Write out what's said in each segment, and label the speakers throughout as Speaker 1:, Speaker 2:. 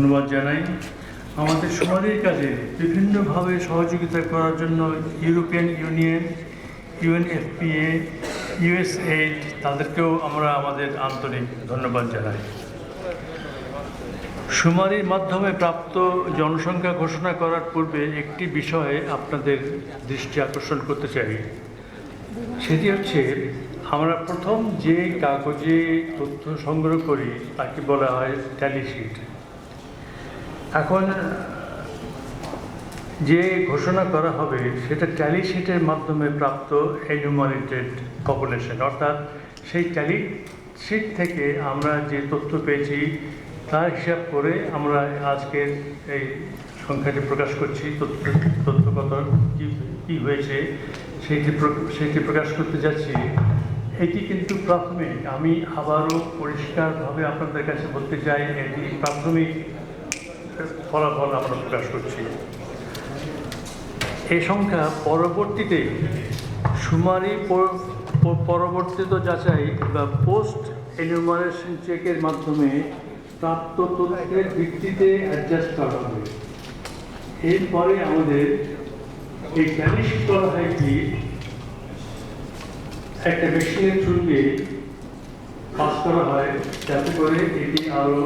Speaker 1: ধন্যবাদ জানাই। আমাদের শুমারির কাজে বিভিন্নভাবে সহযোগিতা করার জন্য ইউরোপিয়ান ইউনিয়ন, ইউএনএফপিএ, ইউএসএইড তাদেরকেও আমরা আমাদের আন্তরিক ধন্যবাদ জানাই। শুমারির মাধ্যমে প্রাপ্ত জনসংখ্যা ঘোষণা করার পূর্বে একটি বিষয়ে আপনাদের দৃষ্টি আকর্ষণ করতে চাই। সেটি হচ্ছে, আমরা প্রথম যে কাগজে তথ্য সংগ্রহ করি তাকে বলা হয় ট্যালি শিট। এখন যে ঘোষণা করা হবে সেটা ট্যালি শিটের মাধ্যমে প্রাপ্ত এনুমারেটেড পপুলেশন, অর্থাৎ সেই ট্যালি শিট থেকে আমরা যে তথ্য পেয়েছি তার হিসাব করে আমরা আজকের এই সংখ্যাটি প্রকাশ করছি। তথ্য কত কী হয়েছে সেইটি প্রকাশ করতে যাচ্ছি। এটি কিন্তু প্রাথমিক। আমি আবারও পরিষ্কারভাবে আপনাদের কাছে বলতে চাই, এটি প্রাথমিক ফলাফল আমরা প্রকাশ করছি। এই সংখ্যা পরবর্তীতে শুমারি পরবর্তীত যাচাই বা পোস্ট এনুমারেশন চেকের মাধ্যমে প্রাপ্ত তথ্যের ভিত্তিতে অ্যাডজাস্ট করা হবে। এরপরে আমাদের এই ট্যালি করা হয় কি, একটা মেশিনের থ্রুতে পাস করা হয়, যাতে করে এটি আরও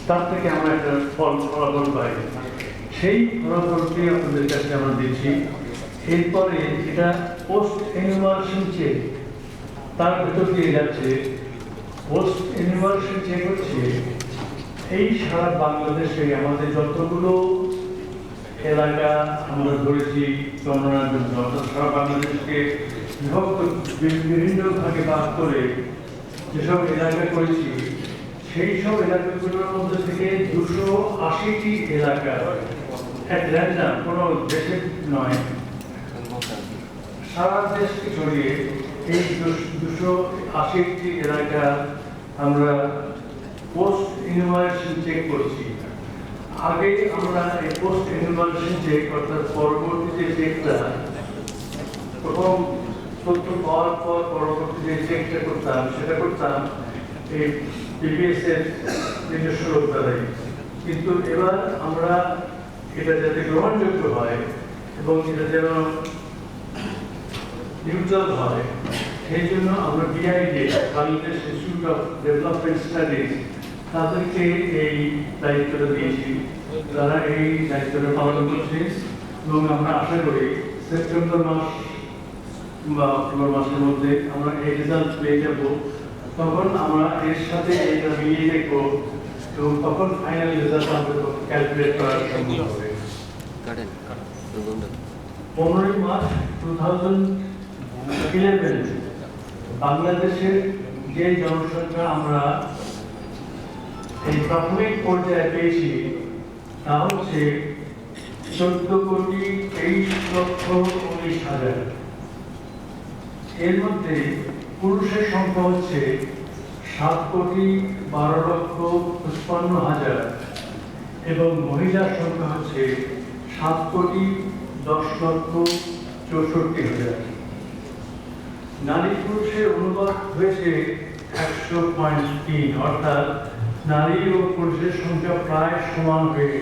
Speaker 1: তার থেকে আমরা একটা ফলাফল পাই। সেই ফলাফলটি আপনাদের কাছে আমরা দিচ্ছি। এরপরে এটা পোস্ট এনুমারেশন চেক, তার ভেতর দিয়ে যাচ্ছে। পোস্ট এনুমারেশন চেক হচ্ছে এই সারা বাংলাদেশে আমাদের যতগুলো এলাকা আমরা ধরেছি গণনার জন্য, অর্থাৎ সারা বাংলাদেশকে বিভক্ত বিভিন্ন ভাগে ভাগ করে যেসব এলাকা করেছি, সেই সব এলাকাগুলোর মধ্যে থেকে 280টি এলাকা, কোনো দেশের নয়, সারা দেশকে ছড়িয়ে এই 280টি এলাকা আমরা পোস্ট এনুমারেশন চেক করছি। আগে আমরা এই পোস্ট এনুমারেশন চেক, অর্থাৎ পরবর্তী যে চেকটা, প্রথম তথ্য পাওয়ার পর পরবর্তী যে চেকটা করতাম সেটা করতাম এই পিবিএস এর নিজস্ব লোক দ্বারাই। কিন্তু এবার আমরা এটা যাতে গ্রহণযোগ্য হয় এবং এটা যেন নিউট্রাল হয়, সেই জন্য আমরা BID, Bangladesh institute of development studies, তাদেরকে এই দায়িত্বটা দিয়েছি। তারা এই দায়িত্বটা পালন করছে এবং আমরা আশা করি সেপ্টেম্বর মাস বা অক্টোবর মাসের মধ্যে আমরা এই রেজাল্ট পেয়ে যাব। তখন আমরা এর সাথে এটা মিলিয়ে দেখবো এবং তখন ফাইনাল রেজাল্ট আমাদের ক্যালকুলেট করার সম্ভব হবে। 15 মার্চ 2011 বাংলাদেশের যে জনসংখ্যা আমরা এই প্রাথমিক পর্যায়ে পেয়েছি তা হচ্ছে 14,23,19,000। এর মধ্যে পুরুষের সংখ্যা হচ্ছে 7,12,55,000 এবং মহিলার সংখ্যা হচ্ছে 7,10,64,000। নারী পুরুষের অনুপাত হয়েছে 100.3, অর্থাৎ নারী ও পুরুষের সংখ্যা প্রায় সমান হয়ে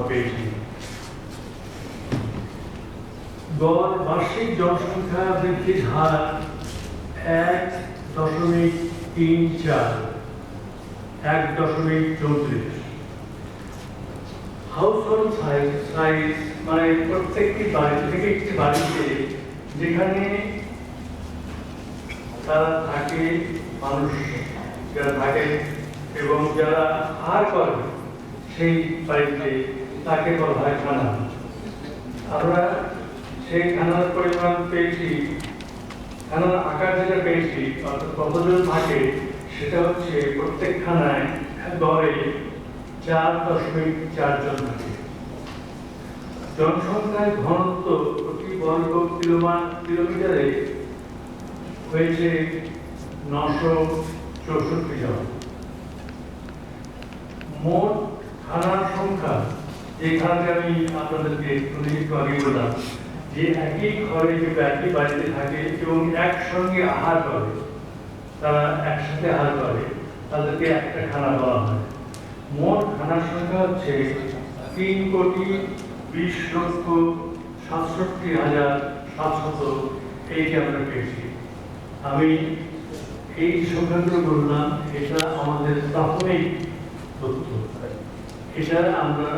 Speaker 1: পেয়েছি। গড় বার্ষিক জনসংখ্যা বৃদ্ধির হার 1.34, 1.34। হাউসহোল্ড সাইজ মানে প্রত্যেকটি বাড়ি থেকে একটি বাড়িতে যেখানে তারা থাকে, মানুষ যারা থাকে এবং যারা আহার করে সেই বাড়িতে, তাকে বলা হয় খানা। আমরা সেই খানার পরিমাণ পেয়েছি, খানার আকার যেটা পেয়েছি, অর্থাৎ কতজন থাকে, সেটা হচ্ছে প্রত্যেক খানায় গড়ে 4.4 জন থাকে। জনসংখ্যার ঘনত্ব প্রতি বর্গ কিলোমিটারে হয়েছে 964 জন। মোট খানার সংখ্যা, এই খানাকে আমি আপনাদেরকে একটু আগে বললাম যে একই ঘরে একই বাড়িতে থাকে এবং একসঙ্গে আহার করে, তারা একসাথে আহার করে, তাদেরকে একটা খানা বলা হয়। মোট খানার সংখ্যা হচ্ছে 3,20,67,700 এইটা আমরা পেয়েছি। আমি এই সংখ্যাগুলো বললাম, এটা আমাদের প্রাথমিক তথ্য। এটা আমরা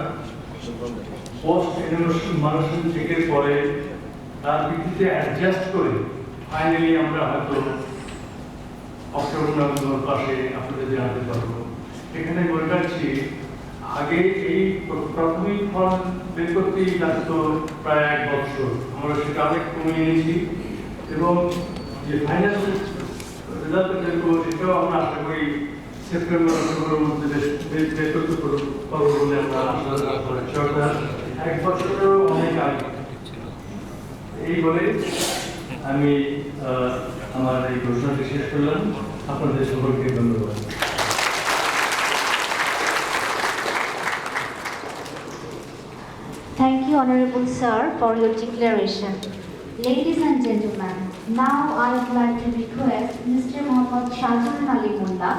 Speaker 1: পোস্ট ইনোভেশন মানুষের চেকের পরে তার ভিত্তিতে অ্যাডজাস্ট করে ফাইনালি আমরা হয়তো অক্টোবর নভেম্বর পাশে আপনাদের জানাতে পারবো। এখানে বলে রাখছি, আগে এই প্রাথমিক ফল বের করতেই লাগতো প্রায় 1 বছর। আমরা সেটা অনেক কমিয়ে এনেছি এবং যে ফাইনাল রেজাল্ট বের করবো সেটাও আমরা আশা করি সেপ্টেম্বর অক্টোবরের মধ্যে বের করতে পারবো বলে আমরা আশা করি। সরকার 1 বছরেরও অনেক আগে। এই বলে আমি আমার এই ঘোষণাটি শেষ করলাম। আপনাদের সকলকে ধন্যবাদ।
Speaker 2: Thank you, Honorable Sir, for your declaration. Ladies and gentlemen, now I would like to request Mr. Mohammad Shahjahan Ali Mullah,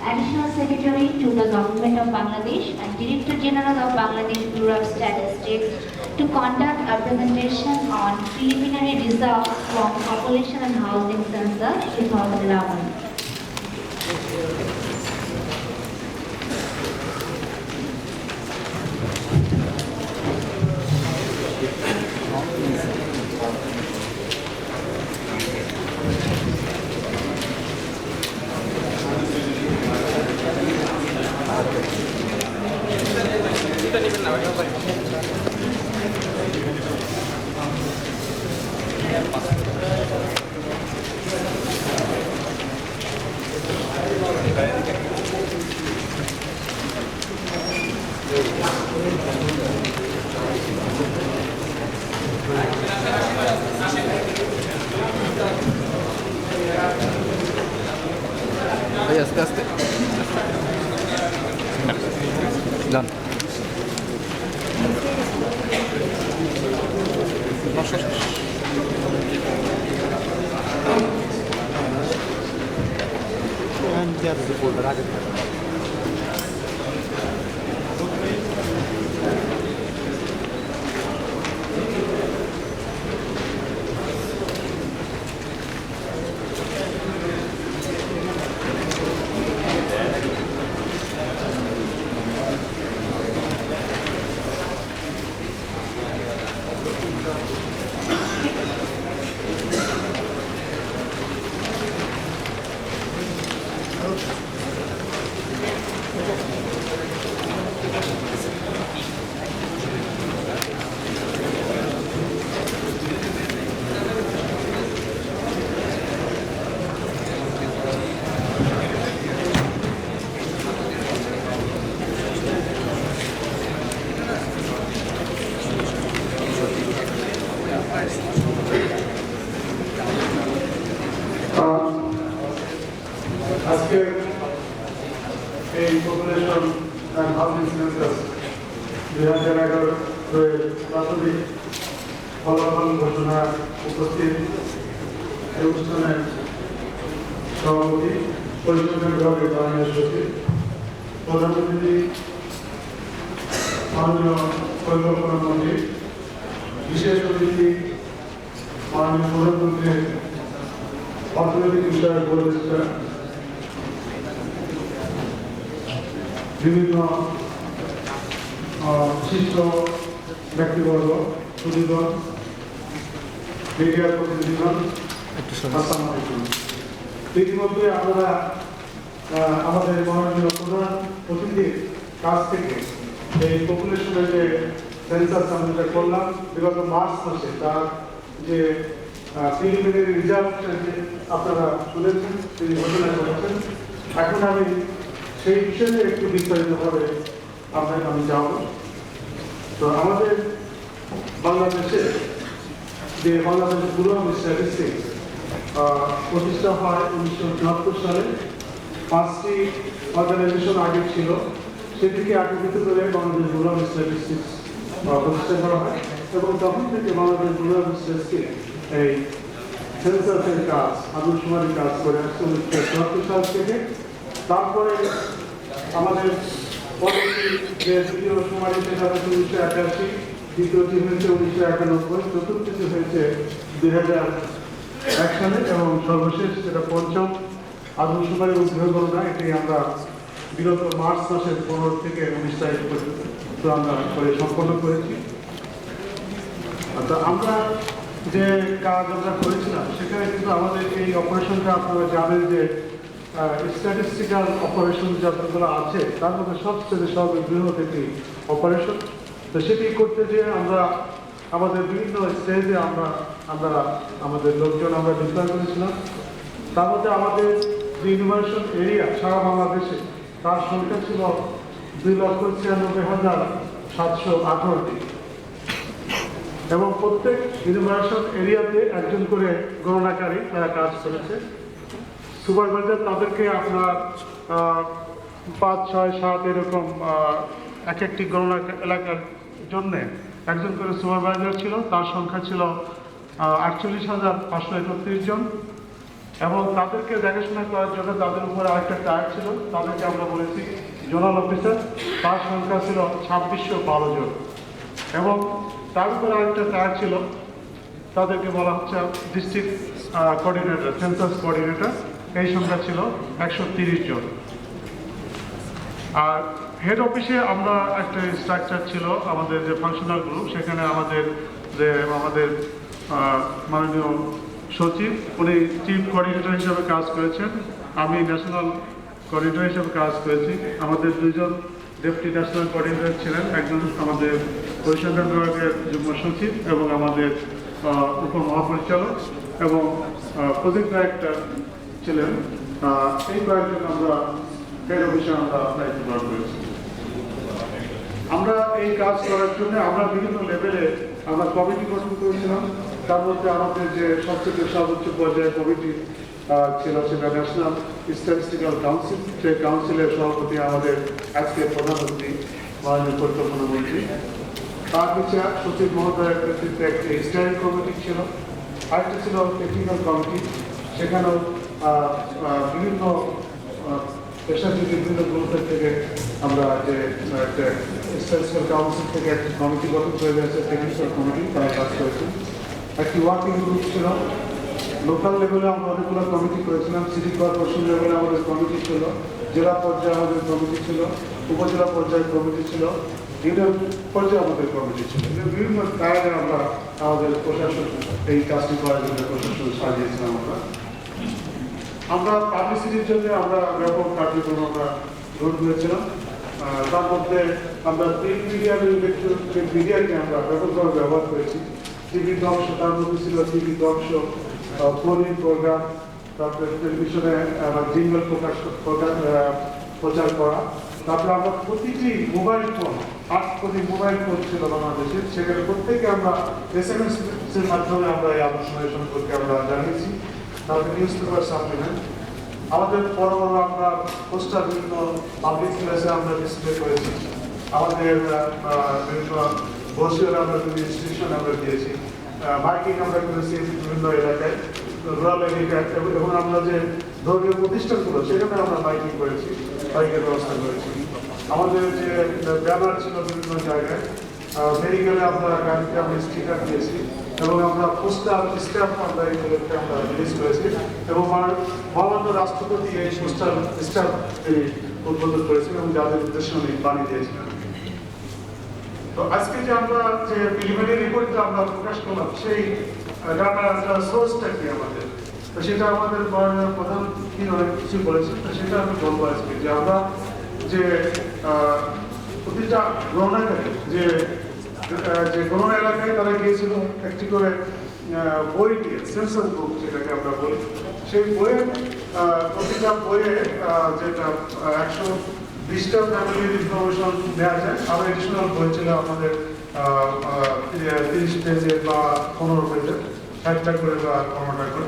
Speaker 2: Additional Secretary to the Government of Bangladesh and Director General of Bangladesh Bureau of Statistics, to conduct a presentation on preliminary results from Population and Housing Census 2011.
Speaker 3: আস্তে আস্তে যান।
Speaker 4: আজকে এই population and housing census 2011 প্রাথমিক ফলাফল ঘোষণা উপস্থিত এই অনুষ্ঠানের সভাপতি, পরিচালনা বিভাগের মাননীয় সচিব, প্রধান অতিথি মাননীয় পরিকল্পনা মন্ত্রী, বিশেষ অতিথি মাননীয় প্রধানমন্ত্রীর অর্থনৈতিক বিষয়ের উপদেষ্টা, বিভিন্ন বিশিষ্ট ব্যক্তিবর্গ, সুদীগণ, মিডিয়ার প্রতিনিধিগণ, আসসালামু আলাইকুম। ইতিমধ্যে আপনারা আমাদের মাননীয় প্রধান অতিথির কাছ থেকে এই পপুলেশনের যে সেন্সাস আমরা যেটা করলাম বিগত মার্চ মাসে, তার যে প্রিলিমিনারি রিজাল্ট আপনারা শুনেছেন, তিনি ঘোষণা করেছেন। এখন আমি সেই বিষয়ে একটু বিস্তারিতভাবে আপনাকে আমি যাব। তো আমাদের বাংলাদেশে যে বাংলাদেশ ব্যুরো অফ স্ট্যাটিস্টিক্স প্রতিষ্ঠা হয় 1974 সালে। 5টি অর্গানাইজেশন আগে ছিল, সেটিকে একত্রিত করে বাংলাদেশ ব্যুরো অফ স্ট্যাটিস্টিক্স প্রতিষ্ঠা করা হয় এবং তখন থেকে বাংলাদেশ ব্যুরো অফ স্ট্যাটিস্টিক্স এই সেন্সাসের কাজ, আদমশুমারির কাজ করে আসছে 1974 সাল থেকে। তারপরে আমাদের পরবর্তী যে দ্বিতীয় শুমারি সেটা হচ্ছে 1981, দ্বিতীয়টি হয়েছে 1991, চতুর্থটি হয়েছে 2001 সালে এবং সর্বশেষ যেটা পঞ্চম আদম শুমারি ও গৃহগণনা, এটি আমরা বিগত মার্চ মাসের 15 থেকে 19 তারিখ পর্যন্ত আমরা সম্পন্ন করেছি। আমরা যে কাজ আমরা করেছিলাম সেখানে কিন্তু আমাদের এই অপারেশনটা আপনারা জানেন যে স্ট্যাটিস্টিক্যাল অপারেশন যতগুলো আছে তার মধ্যে সবচেয়ে সর্ববৃহৎ একটি অপারেশন। তো সেটি করতে যেয়ে আমরা আমাদের বিভিন্ন স্টেজে আমরা আমাদের লোকজন আমরা ডিপ্লয় করেছিলাম। তার মধ্যে আমাদের যে ইনোভেশন এরিয়া সারা বাংলাদেশে তার সংখ্যা ছিল 2,96,718টি এবং প্রত্যেক ইনোভেশন এরিয়াতে একজন করে গণনাকারী তারা কাজ করেছে। সুপারভাইজার তাদেরকে আপনার 5, 6, 7 এরকম এক একটি গণনা এলাকার জন্যে একজন করে সুপারভাইজার ছিল, তার সংখ্যা ছিল 48,531 জন এবং তাদেরকে দেখাশোনা করার জন্য তাদের উপরে আরেকটা টায়ার ছিল, তাদেরকে আমরা বলেছি জোনাল অফিসার, তার সংখ্যা ছিল 2612 জন এবং তার উপরে আরেকটা টায়ার ছিল, তাদেরকে বলা হচ্ছে ডিস্ট্রিক্ট কোঅর্ডিনেটর, সেন্সাস কোঅর্ডিনেটর, এই সংখ্যা ছিল 130 জন। আর হেড অফিসে আমরা একটা স্ট্রাকচার ছিল আমাদের যে ফাংশনাল গ্রুপ, সেখানে আমাদের মাননীয় সচিব উনি চিফ কোঅর্ডিনেটর হিসেবে কাজ করেছেন, আমি ন্যাশনাল কোঅর্ডিনেটর হিসেবে কাজ করেছি। আমাদের দুইজন ডেপুটি ন্যাশনাল কোঅর্ডিনেটর ছিলেন, একজন আমাদের পরিসংখ্যান বিভাগের যুগ্ম সচিব এবং আমাদের উপমহাপরিচালক এবং প্রজেক্ট ডাইরেক্টর ছিলেন। এই কয়েকজন আমরা হেড অফিসে আমরা দায়িত্ব পালন করেছি। আমরা এই কাজ করার জন্য আমরা বিভিন্ন লেভেলে আমরা কমিটি গঠন করেছিলাম। তার মধ্যে আমাদের যে সবচেয়ে সর্বোচ্চ পর্যায়ে কমিটি ছিল সেটা ন্যাশনাল স্ট্যাটিস্টিক্যাল কাউন্সিল। সেই কাউন্সিলের সভাপতি আমাদের আজকের প্রধানমন্ত্রী মাননীয় পরিকল্পনা মন্ত্রী। তার পিছিয়ে সচিব মহোদয়ের নেতৃত্বে একটি স্ট্যান্ডিং কমিটি ছিল, আরেকটি ছিল টেকনিক্যাল কমিটি। সেখানেও বিভিন্ন পেশাজীবী বিভিন্ন গ্রুপের থেকে আমরা যে একটা স্ট্যাটিস্টিক্যাল কাউন্সিল থেকে একটি কমিটি গঠন করে দিয়েছে, টেকনিক্যাল কমিটি, তারা কাজ করেছে। একটি ওয়ার্কিং গ্রুপ ছিল, লোকাল লেভেলে আমরা অনেকগুলো কমিটি করেছিলাম, সিটি কর্পোরেশন লেভেলে আমাদের কমিটি ছিল, জেলা পর্যায়ে আমাদের কমিটি ছিল, উপজেলা পর্যায়ে কমিটি ছিল, ইউনিয়ন পর্যায়ে আমাদের কমিটি ছিল। বিভিন্ন কারণে আমরা আমাদের প্রশাসন এই কাজটি করার জন্য প্রশাসন সাজিয়েছিলাম। আমরা পাবলিসিটির জন্য আমরা ব্যাপক কার্যক্রম আমরা গ্রহণ করেছিলাম। তার মধ্যে আমরা প্রিন্ট মিডিয়া এবং ইলেকট্রনিক মিডিয়াকে আমরা ব্যাপকভাবে ব্যবহার করেছি। টিভি দক্ষ, তার মধ্যে ছিল টিভি দক্ষ, ফোনিং প্রোগ্রাম, তারপরে টেলিভিশনে জিঙ্গল প্রচার করা। তারপরে আমরা প্রতিটি মোবাইল ফোন, 8 কোটি মোবাইল ফোন ছিল বাংলাদেশে, সেখানে প্রত্যেকে আমরা SMS এর মাধ্যমে আমরা এই আলোচনা সম্পর্কে আমরা জানিয়েছি। তারপরে নিউজ পেপার সাপ্লিমেন্ট, আমাদের বড় বড় আমরা পোস্টার বিভিন্ন পাবলিক প্লেসে আমরা ডিসপ্লে করেছি। আমাদের বিভিন্ন বসিওর আমরা বিভিন্ন ইনস্টিটিউশন আমরা দিয়েছি, মাইকিং আমরা করেছি বিভিন্ন এলাকায়, রুরাল এলাকায়, এবং আমরা যে ধর্মীয় প্রতিষ্ঠানগুলো সেখানে আমরা মাইকিং করেছি, মাইকের ব্যবস্থা করেছি। আমাদের যে ব্যানার ছিল বিভিন্ন জায়গায়, মেডিকেলে আমরা গাড়িতে আমরা স্টিকার দিয়েছি এবং আমরা পোস্টার স্ট্যাম্প আমরা এগুলোকে আমরা রিলিজ করেছি এবং মহামান্য রাষ্ট্রপতি এই পোস্টার স্ট্যাম্প উদ্বোধন করেছেন এবং যাদের উদ্দেশ্যে উনি বানিয়ে দিয়েছিলেন। তো আজকে যে আমরা যে প্রিলিমিনারি রিপোর্টটা আমরা প্রকাশ করলাম, সেই ডাটার সোর্সটা কি আমাদের, তো সেটা আমাদের প্রধান কি অনেক কিছু বলেছে, তো সেটা আমি বলবো আজকে যে আমরা যে প্রতিটা গণনাকারী যে গণনা এলাকায় তারা গিয়েছিল একটি করে বই দিয়ে, সেন্সাস বুক যেটাকে আমরা বলি, সেই বইয়ের প্রতিটা বইয়ে যেটা 120টা ফ্যামিলির ইনফরমেশন দেওয়া যায়। আবার এডিশনাল বই ছিল আমাদের 30 পেজের বা 15 পেজের, 60টা করে বা 15টা করে।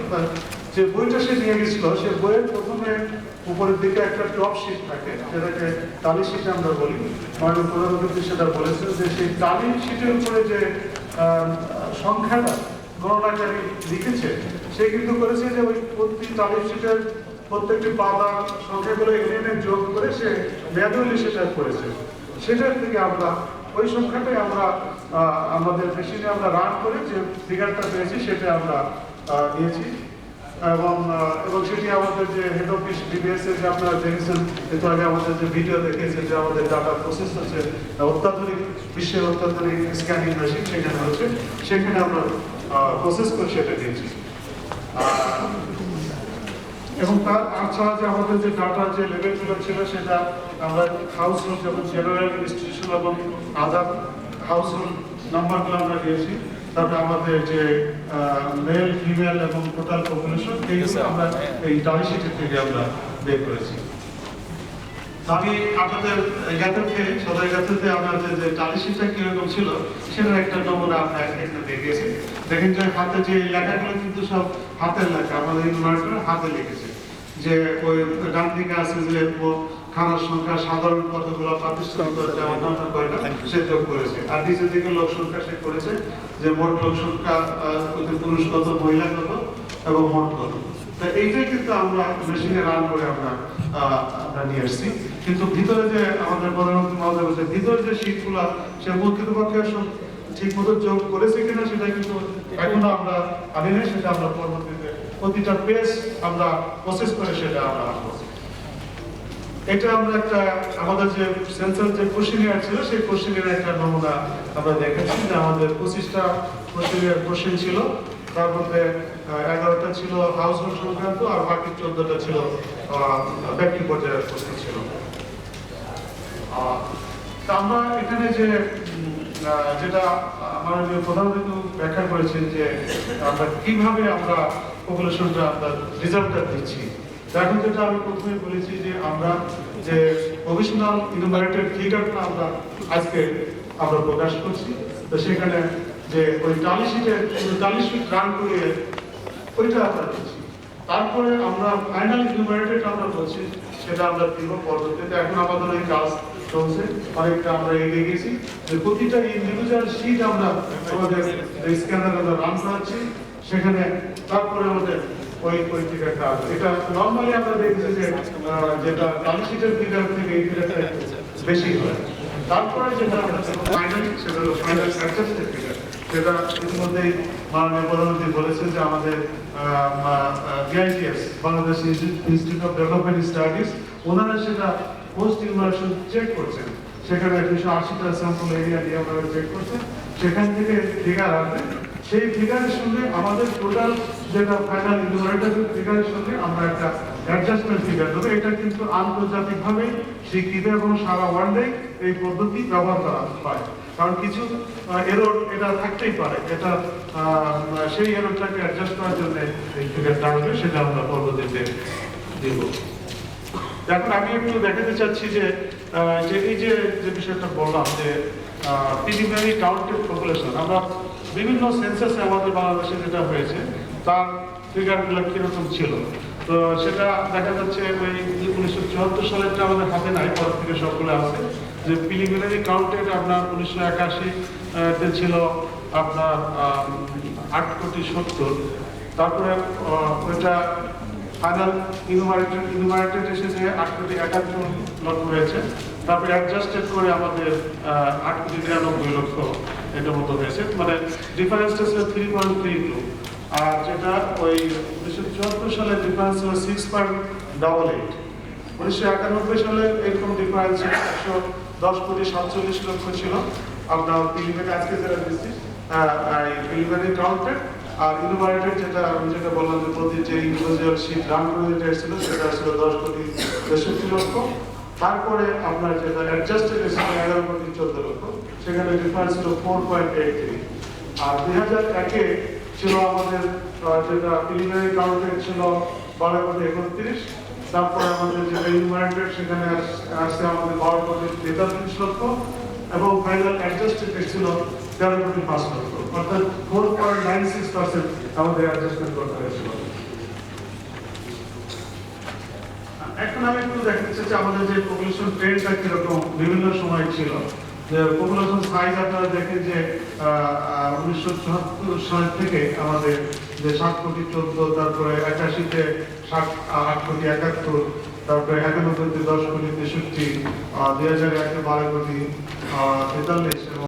Speaker 4: যে বইটা সে নিয়ে গেছিল, সে বইয়ের প্রথমে উপরের দিকে একটা টপ শিট থাকে, সেটাকে তালি শিট আমরা বলি। মাননীয় প্রধানমন্ত্রী সেটা বলেছেন যে সেই তালি শিটের উপরে যে সংখ্যাটা গণনাকারী লিখেছে, সে কিন্তু করেছে যে ওই প্রতি তালি শিটের প্রত্যেকটি পাতার সংখ্যাগুলো এনে যোগ করে সে ম্যানুয়ালি সেটা করেছে। সেটার থেকে আমরা ওই সংখ্যাটাই আমরা আমাদের মেশিনে আমরা রান করে যে ফিগারটা পেয়েছি সেটা আমরা দিয়েছি এবং সেটি আমাদের যে হেড অফিস ডিবিএস এর যে আপনারা দেখেছেন একটু আগে আমাদের যে ভিডিও দেখেছেন যে আমাদের ডাটা প্রসেস হচ্ছে অত্যাধুনিক বিশ্বের অত্যাধুনিক স্ক্যানিং মেশিন সেখানে হচ্ছে, সেখানে আমরা প্রসেস করে সেটা দিয়েছি। এবং তার ছাড়া যে আমাদের যে ডাটা যে লেভেলগুলো ছিল সেটা আমরা হাউস হোল্ড যেমন জেনারেল ইনস্টিটিউশন এবং আদার হাউস হোল্ড নাম্বারগুলো আমরা দিয়েছি। তারপরে আমাদের যে মেল ফিমেল এবং টোটাল পপুলেশন এইগুলো আমরা এই টালি শিটের থেকে আমরা বের করেছি। আমি আপনাদের সদয় গাছেতে আমাদের যে টালি শিটটা কিরকম ছিল সেটার একটা নমুনা আমরা এখানে দেখিয়েছি। দেখেন যে হাতে যে লেখাগুলো কিন্তু সব হাতের লেখা, আমাদের ইউনিভার্সিটি হাতে লিখেছে। যে ওই ডান দিকে আছে যে খানার সংখ্যা, সাধারণ কতগুলো, প্রাতিষ্ঠানিক অন্যান্য কয়টা সে যোগ করেছে। আর নিচের দিকে লোক সংখ্যা সে করেছে যে মোট লোক সংখ্যা পুরুষ কত, মহিলা কত এবং মোট কত। তো এইটাই কিন্তু আমরা মেশিনে রান করে আমরা নিয়ে আসছি। কিন্তু ভিতরে যে আমাদের প্রধানমন্ত্রী মহোদয় বলছে ভিতরে যে শীটগুলো সে প্রকৃতপক্ষে ঠিক মতো যোগ করেছে কিনা সেটা কিন্তু এখনো আমরা আনি নাই, সেটা আমরা পরবর্তীতে প্রতিটা পেজ আমরা প্রসেস করে সেটা আমরা আনবো। এটা আমরা একটা আমাদের যে সেন্সার যে কোশ্চেনিয়ার ছিল সেই কোশ্চেনিয়ার একটা নমুনা আমরা দেখেছি যে আমাদের 25টা কোশ্চেন ছিল, তার মধ্যে 11টা ছিল হাউস হোল্ড সংক্রান্ত আর বাকি 14টা ছিল ব্যক্তি পর্যায়ের প্রশ্ন ছিল। আমরা এখানে যে যেটা মাননীয় প্রধানমন্ত্রী ব্যাখ্যা করেছেন যে আমরা কিভাবে আমরা পপুলেশনটা আমরা রেজাল্টটা দিচ্ছি। এখন যেটা আমি প্রথমে বলেছি যে আমরা যে প্রভিশনাল ইনুমারেটেড ফিগারটা আমরা আজকে আমরা প্রকাশ করছি, তো সেখানে যে ওই টালি শিট রান করে ওইটা আমরা দিচ্ছি। তারপরে আমরা ফাইনাল ইনুমারেটেড আমরা বলছি সেটা আমরা দিব পরবর্তীতে। এখন আমাদের ওই কাজ চলছে, অনেকটা আমরা এগিয়ে গেছি যে প্রতিটা ইন্ডিভিজুয়াল শিট আমরা আমাদের স্ক্যানার আমরা রান করাচ্ছি সেখানে। তারপরে আমাদের ওই ফিগারটা আসবে। এটা নর্মালি আমরা দেখছি যে যেটা টালি শিটের ফিগার থেকে এই ফিগারটা বেশি হয়। তারপরে যেটা ফাইনাল সেটা হলো ফাইনাল অ্যাডজাস্টেড ফিগার। সেটা ইতিমধ্যেই মাননীয় প্রধানমন্ত্রী বলেছেন যে আমাদের BITS Bangladesh institute of development studies ওনারা সেটা পোস্ট ইনভার্সন চেক করছেন। সেখানে 280টা স্যাম্পল এরিয়া নিয়ে ওনারা চেক করছেন, সেখান থেকে ফিগার আসবে। সেই ফিগারের সঙ্গে আমাদের টোটাল যেটা ফাইনাল ইনুমারেটেড ফিগারের সঙ্গে আমরা একটা অ্যাডজাস্টমেন্ট ফিগার দেবো। এটা কিন্তু আন্তর্জাতিকভাবে স্বীকৃত এবং সারা ওয়ার্ল্ডে এই পদ্ধতি ব্যবহার করা হয়। কারণ কিছু এরর এটা থাকতেই পারে, এটা সেই এররটাকে অ্যাডজাস্ট করার জন্য এই ফিগারটা আসবে, সেটা আমরা পরবর্তীতে দিব। এখন আমি একটু দেখাতে চাচ্ছি যে এই যে বিষয়টা বললাম যে প্রিলিমিনারি কাউন্টেড পপুলেশন, আমরা বিভিন্ন সেন্সাসে আমাদের বাংলাদেশে যেটা হয়েছে তার ফিগারগুলো কিরকম ছিল। তো সেটা দেখা যাচ্ছে ওই 1974 সালেরটা আমাদের হাতে নাই, পর থেকে সবগুলো আছে। যে প্রিলিমিনারি কাউন্টেড আপনার 1981 ছিল আপনার 8,70,00,000। তারপরে ওইটা ফাইনাল ইনুমারেটেড এসেছে 8,71,00,000 হয়েছে। তারপরে অ্যাডজাস্টেড করে আমাদের 8,93,00,000 এটার মতো হয়েছে, মানে ডিফারেন্সটা ছিল 3.32। আর যেটা ওই 1974 সালে ডিফারেন্স ছিল 6.88। 1991 সালে এরকম ডিফারেন্স 110,47,00,000 ছিল। আপনার প্রিলিমিনারি আজকে যেটা দিচ্ছি প্রিলিমিনারি কাউন্টেড আর ইনুমারেটেড যেটা বললাম যে প্রতি যে ইন্ডিভিজুয়াল শিট রান করে যেটা এসেছিল সেটা ছিল 10,63,00,000। তারপরে আপনার যেটা অ্যাডজাস্টেড এসেছিল 11,14,00,000, সেখানে ডিফারেন্স ছিল 4.83। আর 2001-এ ছিল আমাদের যেটা প্রিলিমিনারি কাউন্টেড ছিল 12,31,00,000। তারপরে আমাদের যেটা ইনুমারেটেড সেখানে আসছে আমাদের 12,43,00,000 এবং ফাইনাল অ্যাডজাস্টেড ছিল 13,05,00,000, অর্থাৎ 4.96% আমাদের অ্যাডজাস্টমেন্ট করতে হয়েছিল। এখন আমি একটু দেখাচ্ছি যে আমাদের যে পপুলেশন ট্রেন্ডটা কিরকম বিভিন্ন সময় ছিল। যে পপুলেশন সাইজ আপনারা দেখেন যে 1974 সাল থেকে আমাদের যে 7 কোটি 14, তারপরে 81-তে 8 কোটি 71, তারপরে 91-তে 10 কোটি 63, 2001-এ 12 কোটি 43 এবং